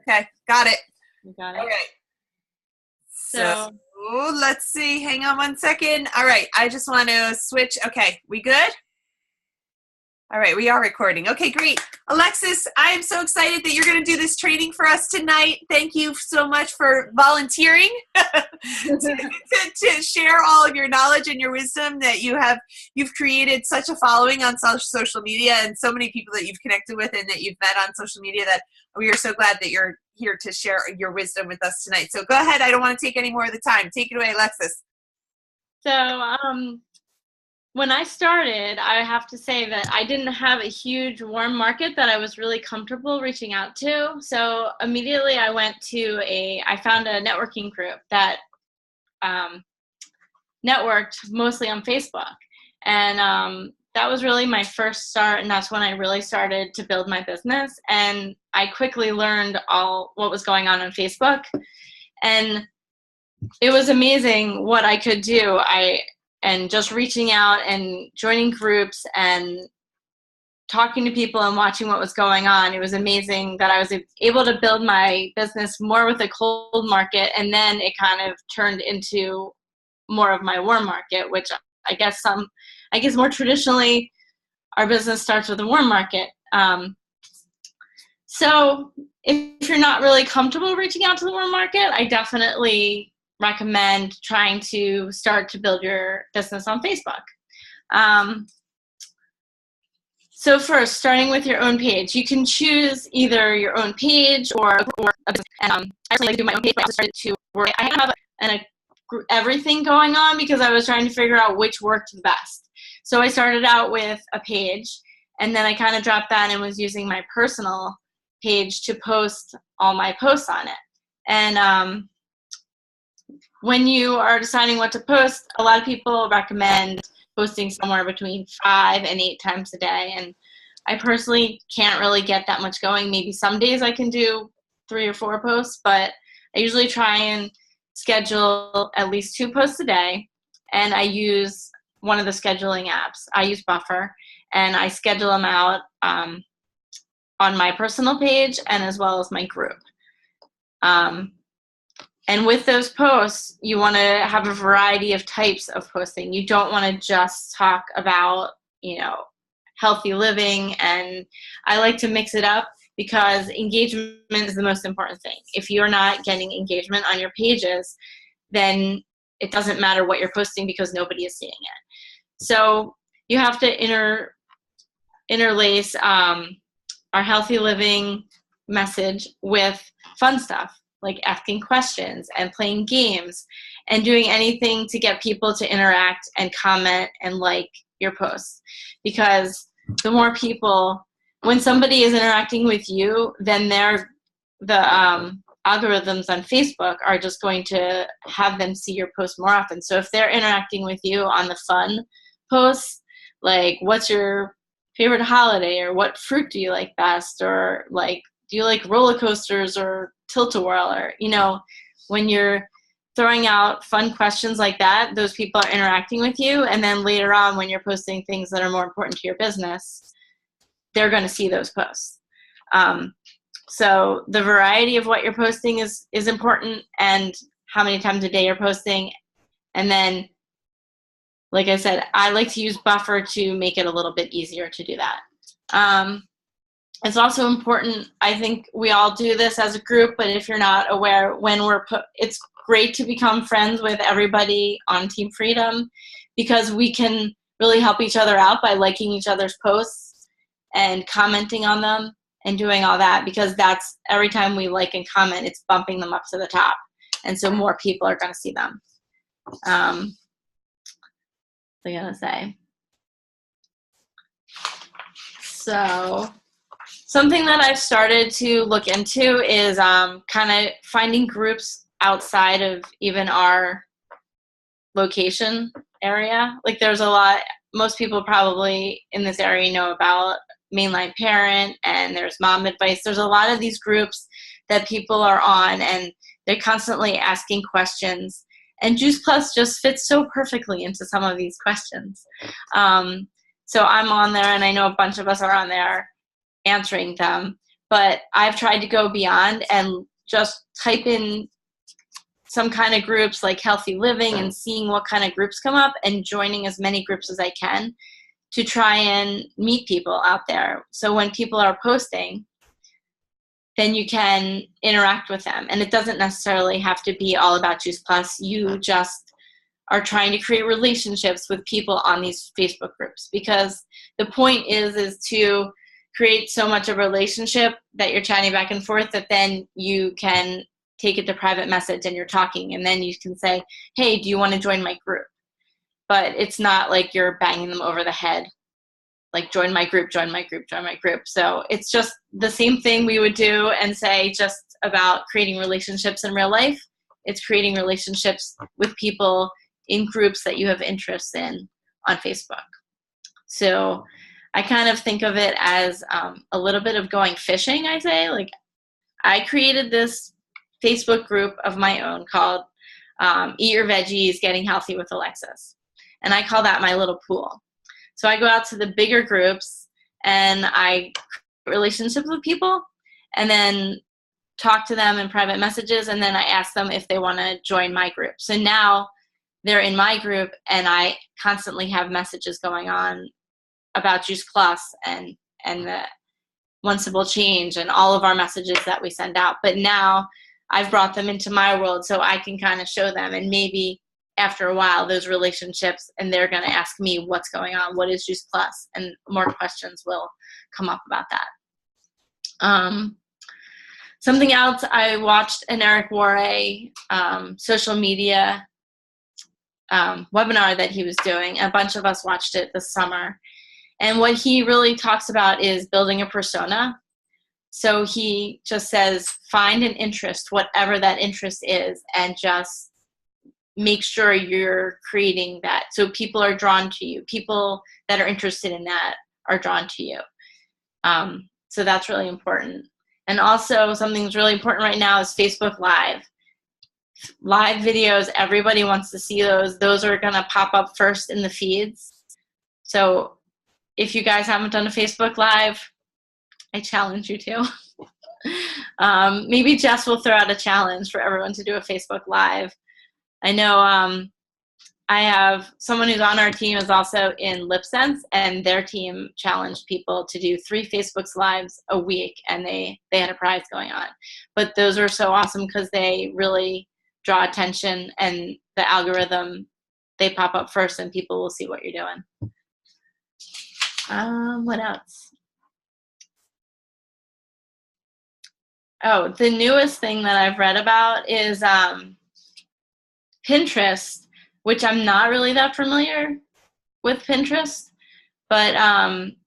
Okay, got it. You got All it. right. So Let's see. Hang on one second. All right. I just want to switch. Okay. We good? All right. We are recording. Okay, great. Alexis, I am so excited that you're going to do this training for us tonight. Thank you so much for volunteering to share all of your knowledge and your wisdom that you've created such a following on social media and so many people that you've connected with and that you've met on social media that we are so glad that you're here to share your wisdom with us tonight. So go ahead. I don't want to take any more of the time. Take it away, Alexis. So when I started, I have to say that I didn't have a huge warm market that I was really comfortable reaching out to. So immediately I found a networking group that networked mostly on Facebook. And that was really my first start, and that's when I really started to build my business. And I quickly learned all what was going on Facebook. And it was amazing what I could do. And just reaching out and joining groups and talking to people and watching what was going on. It was amazing that I was able to build my business more with a cold market, and then it kind of turned into more of my warm market, which I guess more traditionally our business starts with a warm market. So if you're not really comfortable reaching out to the warm market, I definitely recommend trying to start to build your business on Facebook. So first, starting with your own page, you can choose either your own page or a business. And I actually like to do my own page, but I also started to work. I have everything going on because I was trying to figure out which worked the best. So I started out with a page, and then I kind of dropped that and was using my personal page to post all my posts on it. And when you are deciding what to post, a lot of people recommend posting somewhere between 5 and 8 times a day. And I personally can't really get that much going. Maybe some days I can do 3 or 4 posts, but I usually try and schedule at least 2 posts a day. And I use one of the scheduling apps. I use Buffer, and I schedule them out on my personal page and as well as my group. And with those posts, you want to have a variety of types of posting. You don't want to just talk about, healthy living. And I like to mix it up because engagement is the most important thing. If you're not getting engagement on your pages, then it doesn't matter what you're posting because nobody is seeing it. So you have to interlace our healthy living message with fun stuff, like asking questions and playing games and doing anything to get people to interact and comment and like your posts. Because the more people, when somebody is interacting with you, then the algorithms on Facebook are just going to have them see your posts more often. So if they're interacting with you on the fun posts, like what's your favorite holiday, or what fruit do you like best, or like do you like roller coasters or tilt-a-whirl, or when you're throwing out fun questions like that, those people are interacting with you. And then later on, when you're posting things that are more important to your business, they're going to see those posts. So the variety of what you're posting is important, and how many times a day you're posting. And then, like I said, I like to use Buffer to make it a little bit easier to do that. It's also important, I think we all do this as a group, but if you're not aware, it's great to become friends with everybody on Team Freedom, because we can really help each other out by liking each other's posts and commenting on them and doing all that, because that's every time we like and comment, it's bumping them up to the top. And so more people are going to see them. What am I going to say? So something that I've started to look into is kind of finding groups outside of even our location area. Like there's a lot, most people probably in this area know about Mainline Parent, and there's Mom Advice. There's a lot of these groups that people are on, and they're constantly asking questions. And Juice Plus just fits so perfectly into some of these questions. So I'm on there, and I know a bunch of us are on there answering them. but I've tried to go beyond and just type in some kind of groups like healthy living and seeing what kind of groups come up and joining as many groups as I can to try and meet people out there. So when people are posting, then you can interact with them. And it doesn't necessarily have to be all about Juice Plus. You just are trying to create relationships with people on these Facebook groups, because the point is to create so much of a relationship that you're chatting back and forth that then you can take it to private message and you're talking, and then you can say, hey, do you want to join my group? But it's not like you're banging them over the head, like join my group, join my group, join my group. So it's just the same thing we would do and say just about creating relationships in real life. It's creating relationships with people in groups that you have interest in on Facebook. So I kind of think of it as a little bit of going fishing, I say. Like, I created this Facebook group of my own called Eat Your Veggies, Getting Healthy with Alexis. And I call that my little pool. So I go out to the bigger groups and I create relationships with people and then talk to them in private messages, and then I ask them if they want to join my group. So now they're in my group and I constantly have messages going on about Juice Plus and the One Simple Change and all of our messages that we send out. But now I've brought them into my world so I can kind of show them, and maybe after a while those relationships, and they're going to ask me what's going on, what is Juice Plus, and more questions will come up about that. Something else, I watched an Eric Worre social media webinar that he was doing. A bunch of us watched it this summer. And what he really talks about is building a persona. So he just says, find an interest, whatever that interest is, and just make sure you're creating that. So people are drawn to you. People that are interested in that are drawn to you. So that's really important. And also something that's really important right now is Facebook Live. Live videos, everybody wants to see those. Those are going to pop up first in the feeds. So if you guys haven't done a Facebook Live, I challenge you to. Maybe Jess will throw out a challenge for everyone to do a Facebook Live. I know I have someone who's on our team is also in LipSense, and their team challenged people to do 3 Facebook Lives a week, and they had a prize going on. But those are so awesome because they really draw attention, and the algorithm, they pop up first and people will see what you're doing. What else? Oh, the newest thing that I've read about is Pinterest, which I'm not really that familiar with Pinterest, but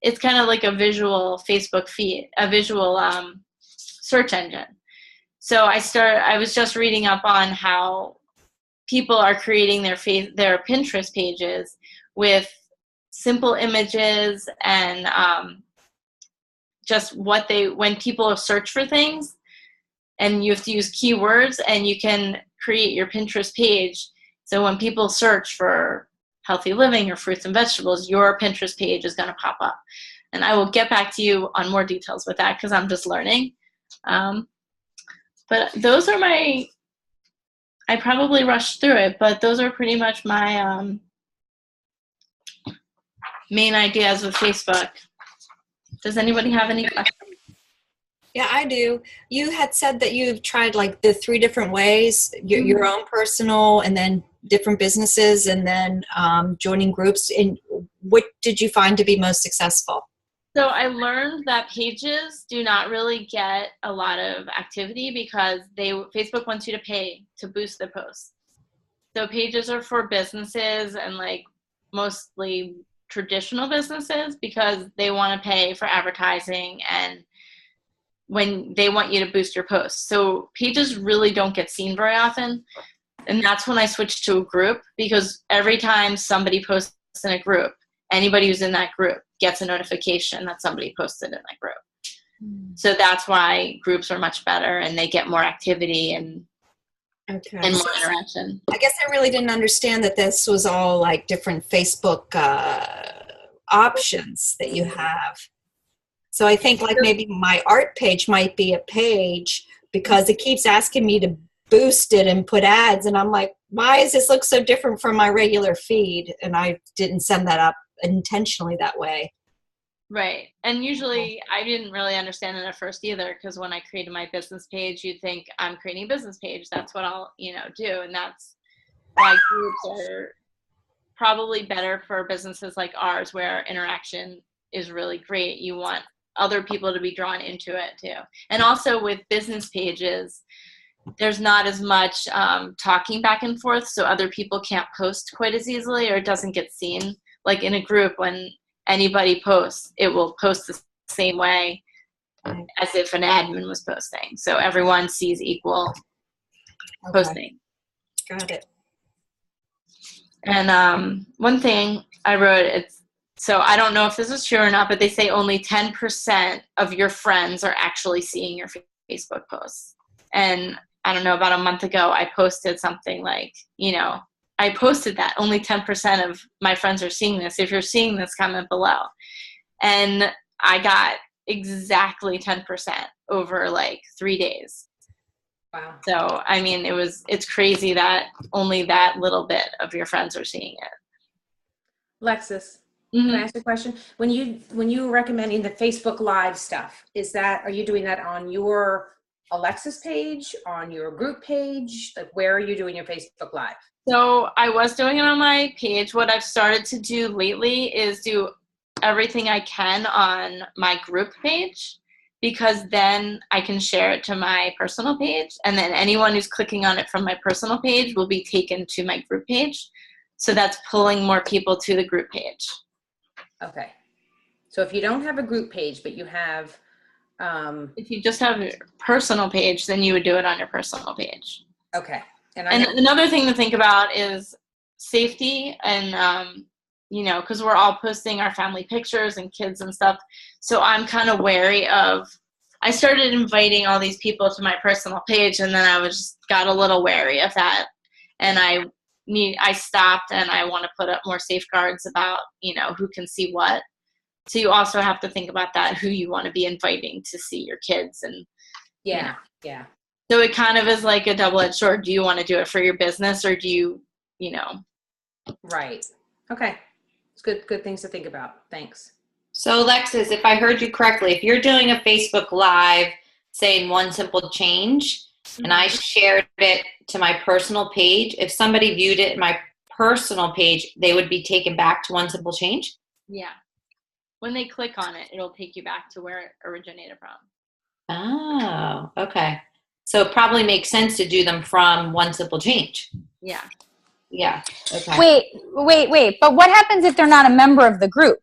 it's kind of like a visual Facebook feed, a visual search engine. So I was just reading up on how people are creating their Pinterest pages with simple images and just when people search for things, and you have to use keywords, and you can create your Pinterest page. So when people search for healthy living or fruits and vegetables, your Pinterest page is going to pop up. And I will get back to you on more details with that because I'm just learning. But those are I probably rushed through it, but those are pretty much my main ideas with Facebook. Does anybody have any questions? Yeah, I do. You had said that you've tried like the 3 different ways, your own personal, and then different businesses, and then joining groups. And what did you find to be most successful? So I learned that pages do not really get a lot of activity because Facebook wants you to pay to boost the posts. So pages are for businesses and like mostly traditional businesses because they want to pay for advertising and when they want you to boost your posts. So pages really don't get seen very often. And that's when I switched to a group, because every time somebody posts in a group, anybody who's in that group gets a notification that somebody posted in that group. So that's why groups are much better and they get more activity and more interaction. I guess I really didn't understand that this was all like different Facebook options that you have. So I think like maybe my art page might be a page because it keeps asking me to boost it and put ads. And I'm like, why does this look so different from my regular feed? And I didn't send that up intentionally that way. Right. And usually I didn't really understand it at first either, because when I created my business page, you'd think I'm creating a business page. That's what I'll, do. And that's why groups are probably better for businesses like ours where interaction is really great. You want other people to be drawn into it too. And also with business pages, there's not as much talking back and forth, so other people can't post quite as easily, or it doesn't get seen. Like in a group, when anybody posts, it will post the same way as if an admin was posting. So everyone sees equal posting. Got it. And one thing I wrote, so I don't know if this is true or not, but they say only 10% of your friends are actually seeing your Facebook posts. And I don't know, about a month ago, I posted something like, I posted that only 10% of my friends are seeing this. If you're seeing this, comment below. And I got exactly 10% over like 3 days. Wow. So, I mean, it's crazy that only that little bit of your friends are seeing it. Alexis, can I ask a question? When you were recommending the Facebook Live stuff, are you doing that on your Alexis page, on your group page? Like, where are you doing your Facebook Live? So I was doing it on my page. What I've started to do lately is do everything I can on my group page, because then I can share it to my personal page, and then anyone who's clicking on it from my personal page will be taken to my group page. So that's pulling more people to the group page. Okay. So if you don't have a group page, but you have if you just have a personal page, then you would do it on your personal page. Okay. And another thing to think about is safety, and because we're all posting our family pictures and kids and stuff. So I'm kind of wary of, I started inviting all these people to my personal page, and then I got a little wary of that. And I stopped, and I want to put up more safeguards about, who can see what. So you also have to think about that, who you want to be inviting to see your kids. And yeah. So it kind of is like a double-edged sword. Do you want to do it for your business, or do you, Right. Okay. It's good things to think about. Thanks. So Alexis, if I heard you correctly, if you're doing a Facebook Live saying one simple change, and I shared it to my personal page, if somebody viewed it in my personal page, they would be taken back to one simple change? Yeah. When they click on it, it'll take you back to where it originated from. Oh, okay. So it probably makes sense to do them from one simple change. Yeah. Yeah. Okay. Wait. But what happens if they're not a member of the group?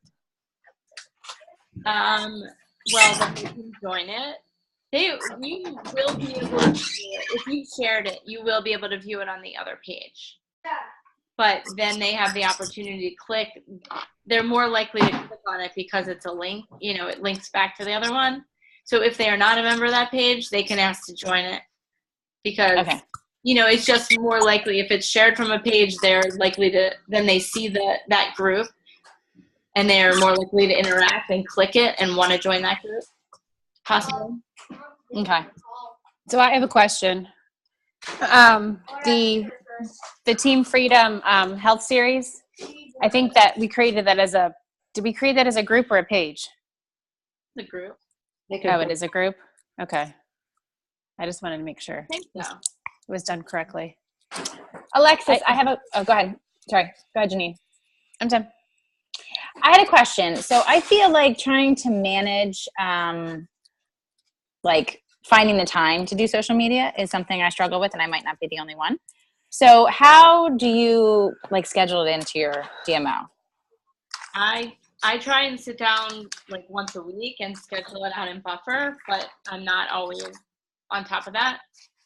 Well, then they can join it. You will be able to, if you shared it, you will be able to view it on the other page. But then they have the opportunity to click. They're more likely to click on it because it's a link. It links back to the other one. So if they are not a member of that page, they can ask to join it, because, it's just more likely if it's shared from a page, they're likely to, then they see that group, and they're more likely to interact and click it and want to join that group, possibly. Okay. So I have a question. The Team Freedom Health Series, I think that we created that did we create that as a group or a page? The group. Oh, it is a group? Okay. I just wanted to make sure I think so. it was done correctly. Alexis, oh, go ahead. Sorry. Go ahead, Janine. I'm done. I had a question. So I feel like trying to manage, like finding the time to do social media is something I struggle with, and I might not be the only one. So how do you schedule it into your DMO? I try and sit down once a week and schedule it out in Buffer, but I'm not always on top of that.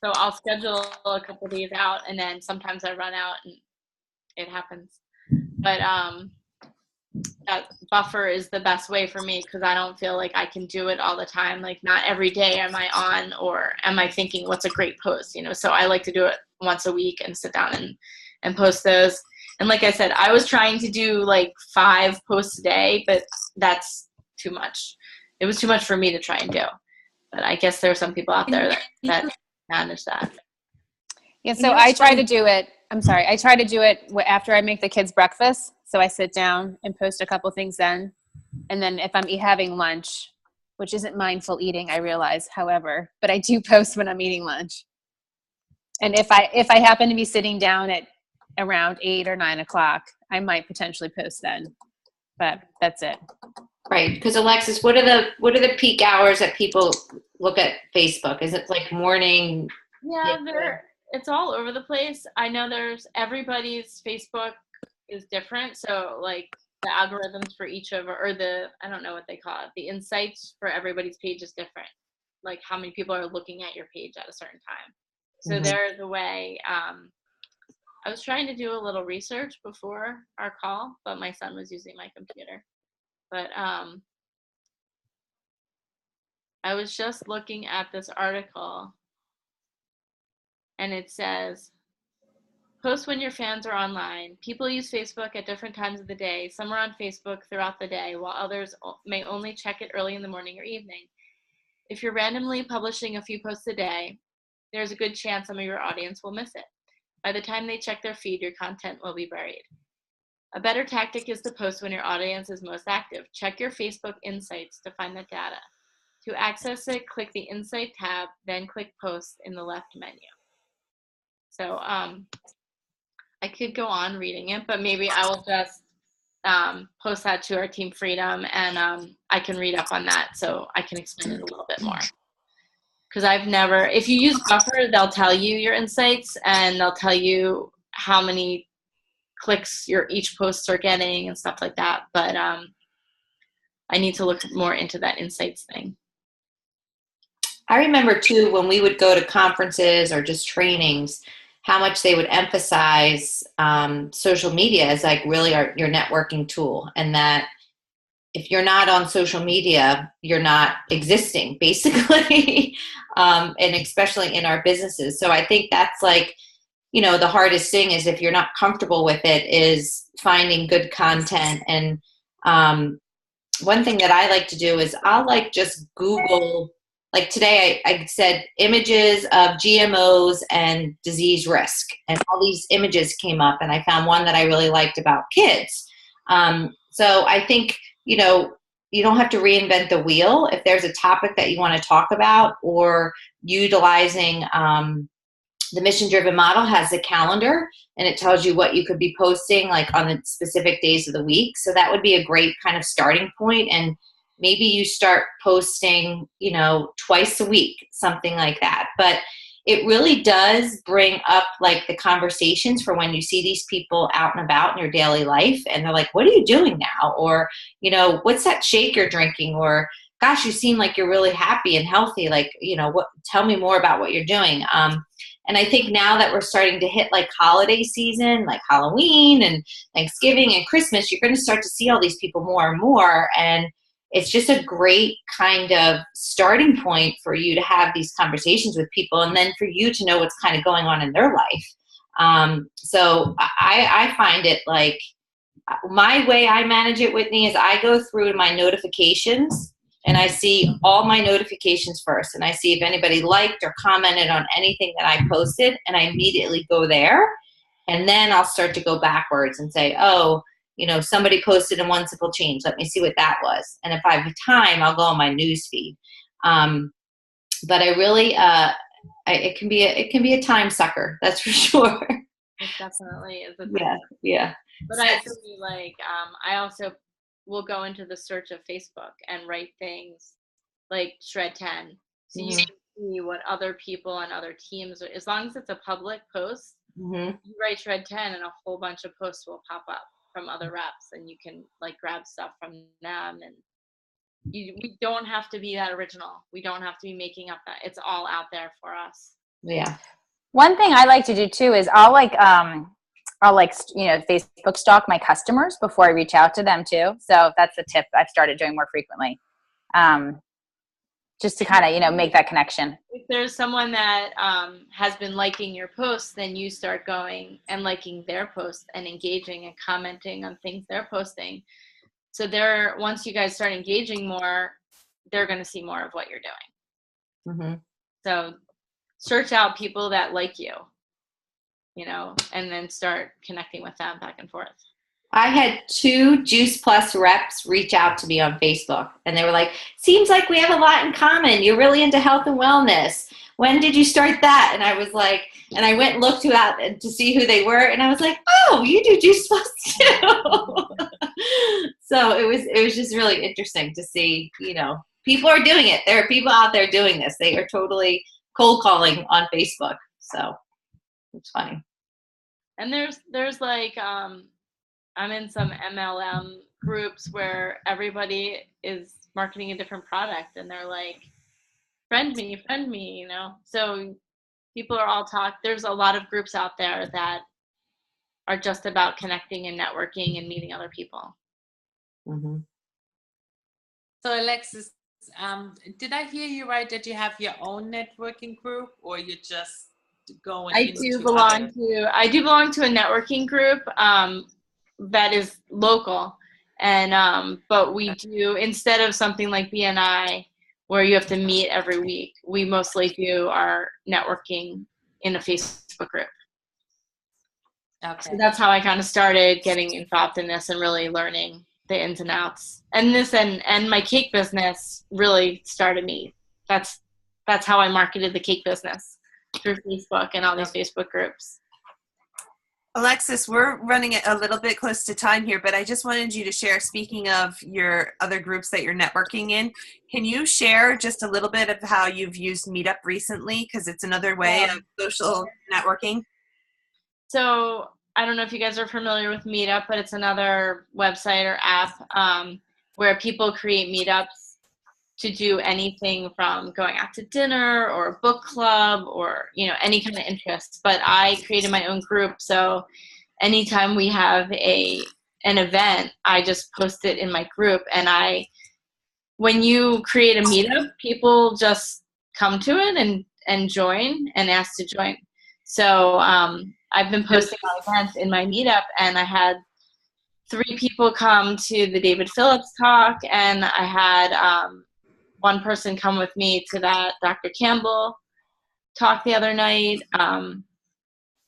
So I'll schedule a couple days out, and then sometimes I run out and it happens. But that Buffer is the best way for me, because I don't feel like I can do it all the time. Not every day am I on, or am I thinking what's a great post, so I like to do it once a week and sit down and post those. And like I said, I was trying to do 5 posts a day, but that's too much. it was too much for me to try and do. But I guess there are some people out there that manage that. Yeah, so I try to do it. I'm sorry. I try to do it after I make the kids breakfast. So I sit down and post a couple things then. And then if I'm having lunch, which isn't mindful eating, I realize, however, but I do post when I'm eating lunch. And if I happen to be sitting down at around 8 or 9 o'clock, I might potentially post then. But that's it. Right, because Alexis, what are the peak hours that people look at Facebook? Is it like morning? Yeah, it's all over the place. I know everybody's Facebook is different. So like the algorithms for each of, or I don't know what they call it, the insights for everybody's page is different. Like how many people are looking at your page at a certain time. So there's a way. I was trying to do a little research before our call, but my son was using my computer. But I was just looking at this article, and it says, post when your fans are online. People use Facebook at different times of the day. Some are on Facebook throughout the day, while others may only check it early in the morning or evening. If you're randomly publishing a few posts a day, there's a good chance some of your audience will miss it. By the time they check their feed, your content will be buried. A better tactic is to post when your audience is most active. Check your Facebook Insights to find that data. To access it, click the Insight tab, then click Post in the left menu. So I could go on reading it, but maybe I will just post that to our Team Freedom, and I can read up on that so I can explain it a little bit more. Because if you use Buffer, they'll tell you your insights, and they'll tell you how many clicks each posts are getting and stuff like that. But I need to look more into that insights thing. I remember too, when we would go to conferences or just trainings, how much they would emphasize social media as like really your networking tool, and that if you're not on social media, you're not existing, basically, and especially in our businesses. So I think that's like, the hardest thing is if you're not comfortable with it is finding good content. And one thing that I like to do is I'll like just Google, like today I said images of GMOs and disease risk, and all these images came up, and I found one that I really liked about kids. So I think, you don't have to reinvent the wheel. If there's a topic that you want to talk about, or utilizing the mission-driven model has a calendar, and it tells you what you could be posting like on the specific days of the week. So that would be a great kind of starting point. And maybe you start posting, twice a week, something like that. But it really does bring up like the conversations for when you see these people out and about in your daily life, and they're like, what are you doing now? Or, what's that shake you're drinking? Or, gosh, you seem like you're really happy and healthy. Like, tell me more about what you're doing. And I think now that we're starting to hit like holiday season, like Halloween and Thanksgiving and Christmas, you're going to start to see all these people more and more. And it's just a great kind of starting point for you to have these conversations with people, and then for you to know what's kind of going on in their life. So I find it like my way I manage it, Whitney, is I go through my notifications and I see all my notifications first, and I see if anybody liked or commented on anything that I posted, and I immediately go there, and then I'll start to go backwards and say, oh, somebody posted in One Simple Change. Let me see what that was. And if I have time, I'll go on my news feed. But I really, it can be a time sucker. That's for sure. It definitely is. Yeah. But I agree. Like, I also will go into the search of Facebook and write things like Shred 10. So you can see what other people and other teams, as long as it's a public post, you write Shred 10 and a whole bunch of posts will pop up from other reps, and you can like grab stuff from them, and we don't have to be that original. We don't have to be making up that. It's all out there for us. Yeah. One thing I like to do too is I'll Facebook stalk my customers before I reach out to them too. So that's a tip I've started doing more frequently, just to kind of make that connection. If there's someone that has been liking your posts, then you start going and liking their posts and engaging and commenting on things they're posting. So once you guys start engaging more, they're going to see more of what you're doing. Mm-hmm. So search out people that like you, and then start connecting with them back and forth. I had 2 Juice Plus reps reach out to me on Facebook, and they were like, seems like we have a lot in common. You're really into health and wellness. When did you start that? And I was like, and I went and looked to see who they were, and I was like, oh, you do Juice Plus too. So it was just really interesting to see, people are doing it. There are people out there doing this. They are totally cold calling on Facebook. So it's funny. And there's like, I'm in some MLM groups where everybody is marketing a different product, and they're like, friend me, So people are all there's a lot of groups out there that are just about connecting and networking and meeting other people. Mm-hmm. So Alexis, did I hear you right that you have your own networking group, or you just going I do belong to a networking group that is local, and but we do, instead of something like BNI where you have to meet every week, we mostly do our networking in a Facebook group. Okay. So that's how I kind of started getting involved in this and really learning the ins and outs. And this and my cake business really started me. That's how I marketed the cake business, through Facebook and all these Facebook groups. Alexis, we're running a little bit close to time here, but I just wanted you to share, speaking of your other groups that you're networking in, can you share just a little bit of how you've used Meetup recently? Because it's another way of social networking. So I don't know if you guys are familiar with Meetup, but it's another website or app where people create meetups to do anything from going out to dinner or a book club or, any kind of interest. But I created my own group. So anytime we have an event, I just post it in my group. And when you create a meetup, people just come to it and join and ask to join. So I've been posting events in my meetup, and I had 3 people come to the David Phillips talk, and I had one person come with me to that Dr. Campbell talk the other night.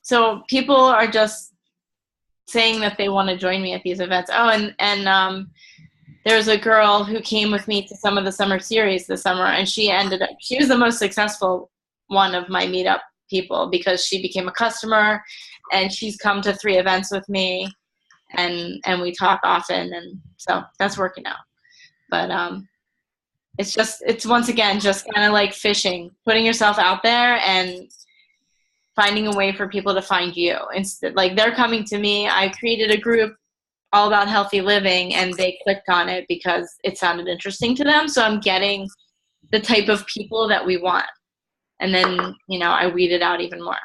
So people are just saying that they want to join me at these events. Oh, and there's a girl who came with me to some of the summer series this summer, and she was the most successful one of my meetup people because she became a customer, and she's come to 3 events with me, and we talk often, and so that's working out. But it's once again just kind of like fishing, putting yourself out there and finding a way for people to find you. Instead, like, they're coming to me. I created a group all about healthy living, and they clicked on it because it sounded interesting to them. So I'm getting the type of people that we want, and then I weed it out even more.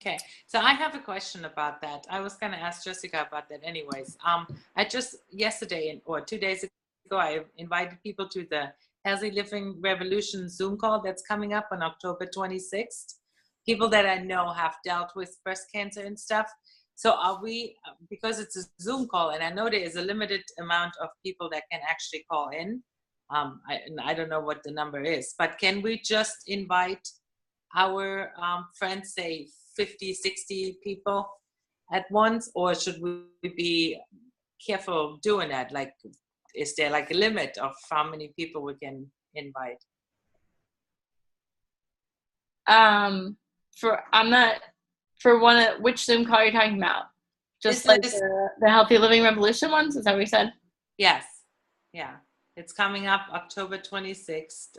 Okay, so I have a question about that. I was going to ask Jessica about that anyways. I just yesterday or 2 days ago, I invited people to the Healthy Living Revolution Zoom call that's coming up on October 26th. People that I know have dealt with breast cancer and stuff. So are we, because it's a Zoom call, and I know there is a limited amount of people that can actually call in. I don't know what the number is, but can we just invite our friends, say 50, 60 people at once, or should we be careful doing that? Like, is there like a limit of how many people we can invite? Which Zoom call are you talking about? Just like the Healthy Living Revolution ones? Is that what you said? Yes. Yeah. It's coming up October 26th.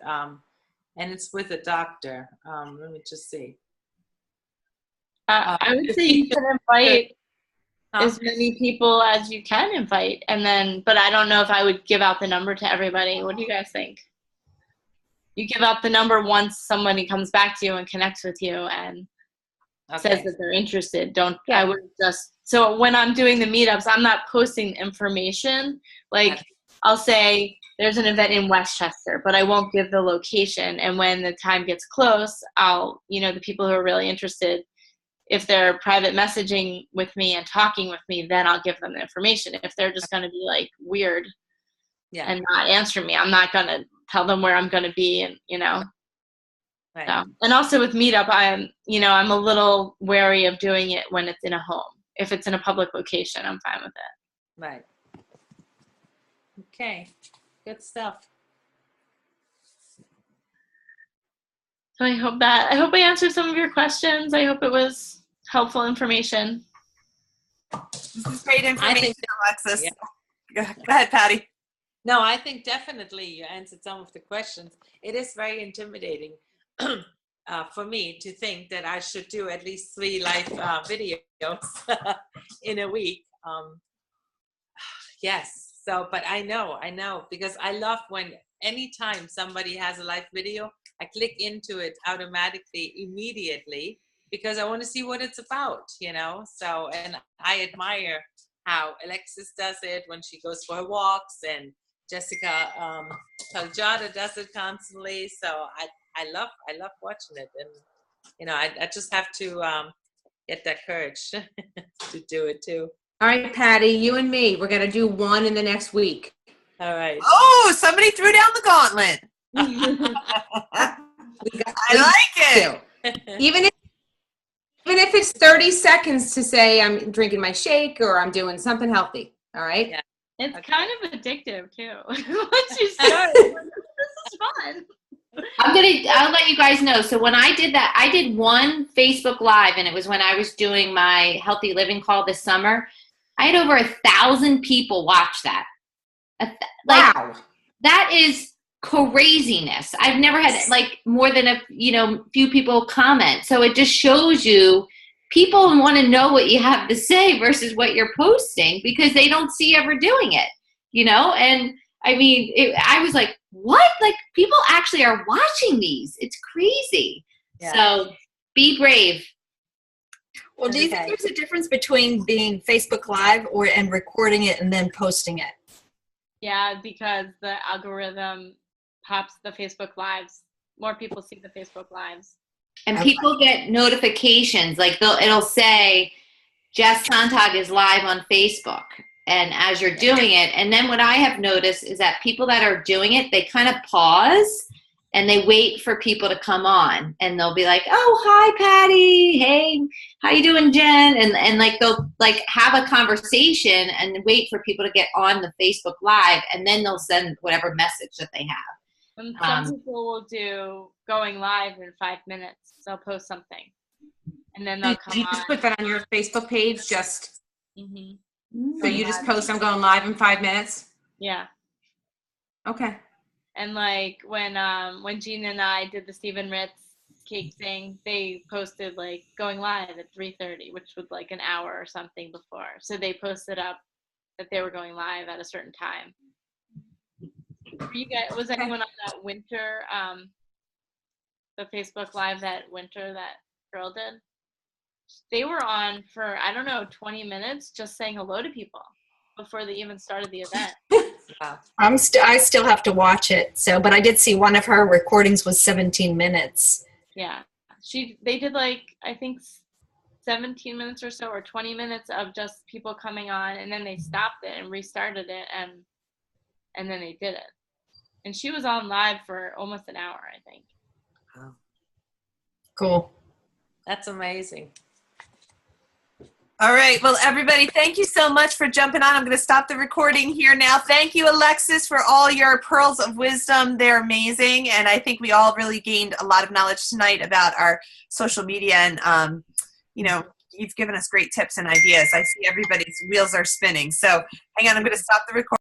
And it's with a doctor. Let me just see. I would say you can invite as many people as you can invite, but I don't know if I would give out the number to everybody. What do you guys think? You give out the number once somebody comes back to you and connects with you and says that they're interested. I would just, so when I'm doing the meetups, I'm not posting information. Like, I'll say there's an event in Westchester, but I won't give the location. And when the time gets close, I'll, the people who are really interested, if they're private messaging with me and talking with me, then I'll give them the information. If they're just going to be like weird and not answer me, I'm not going to tell them where I'm going to be, and Right. so. And also with Meetup, I'm a little wary of doing it when it's in a home. If it's in a public location, I'm fine with it. Right. Okay. Good stuff. So I hope I answered some of your questions. I hope it was helpful information. This is great information, Alexis. Yeah. Go ahead, Patty. No, I think definitely you answered some of the questions. It is very intimidating for me to think that I should do at least 3 live videos in a week. Yes. So, but I know, because I love when anytime somebody has a live video, I click into it automatically, immediately, because I want to see what it's about, So, and I admire how Alexis does it when she goes for her walks, and Jessica Taljada does it constantly. So I love watching it, and I just have to get that courage to do it too. All right, Patty, you and me, we're going to do one in the next week. All right. Oh, somebody threw down the gauntlet. I like it. Even if it's 30 seconds to say I'm drinking my shake or I'm doing something healthy. All right. Yeah. It's kind of addictive too. Once you start, this is fun. I'll let you guys know. So when I did that, I did one Facebook Live, and it was when I was doing my healthy living call this summer. I had over 1,000 people watch that. Wow. That is craziness. I've never had more than a few people comment. So it just shows you people want to know what you have to say versus what you're posting, because they don't see ever doing it, And I mean, I was like, what? Like, people actually are watching these. It's crazy. Yeah. So be brave. Well, do you think there's a difference between being Facebook Live and recording it and then posting it? Yeah, because the algorithm pops the Facebook Lives. More people see the Facebook Lives. And people get notifications. It'll say, Jess Sontag is live on Facebook. And as you're doing it, and then what I have noticed is that people that are doing it, they kind of pause and they wait for people to come on, and they'll be like, oh, hi, Patty. Hey, how you doing, Jen? And they'll have a conversation and wait for people to get on the Facebook Live, and then they'll send whatever message that they have. And some people will do going live in 5 minutes. They'll post something, and then they'll come on. You just put that on your Facebook page, just Mm-hmm. So you just post, I'm going live in 5 minutes? Yeah. Okay. And when Gina and I did the Stephen Ritz cake thing, they posted going live at 3:30, which was an hour or something before. So they posted up that they were going live at a certain time. Was anyone on that winter, the Facebook Live that winter that girl did? They were on for, 20 minutes just saying hello to people before they even started the event. Wow. I still have to watch it. But I did see one of her recordings was 17 minutes. Yeah. They did I think 17 minutes or so, or 20 minutes of just people coming on, and then they stopped it and restarted it, and then they did it. And she was on live for almost an hour, I think. Wow. Cool. That's amazing. All right. Well, everybody, thank you so much for jumping on. I'm going to stop the recording here now. Thank you, Alexis, for all your pearls of wisdom. They're amazing. And I think we all really gained a lot of knowledge tonight about our social media. And, you've given us great tips and ideas. I see everybody's wheels are spinning. So hang on. I'm going to stop the recording.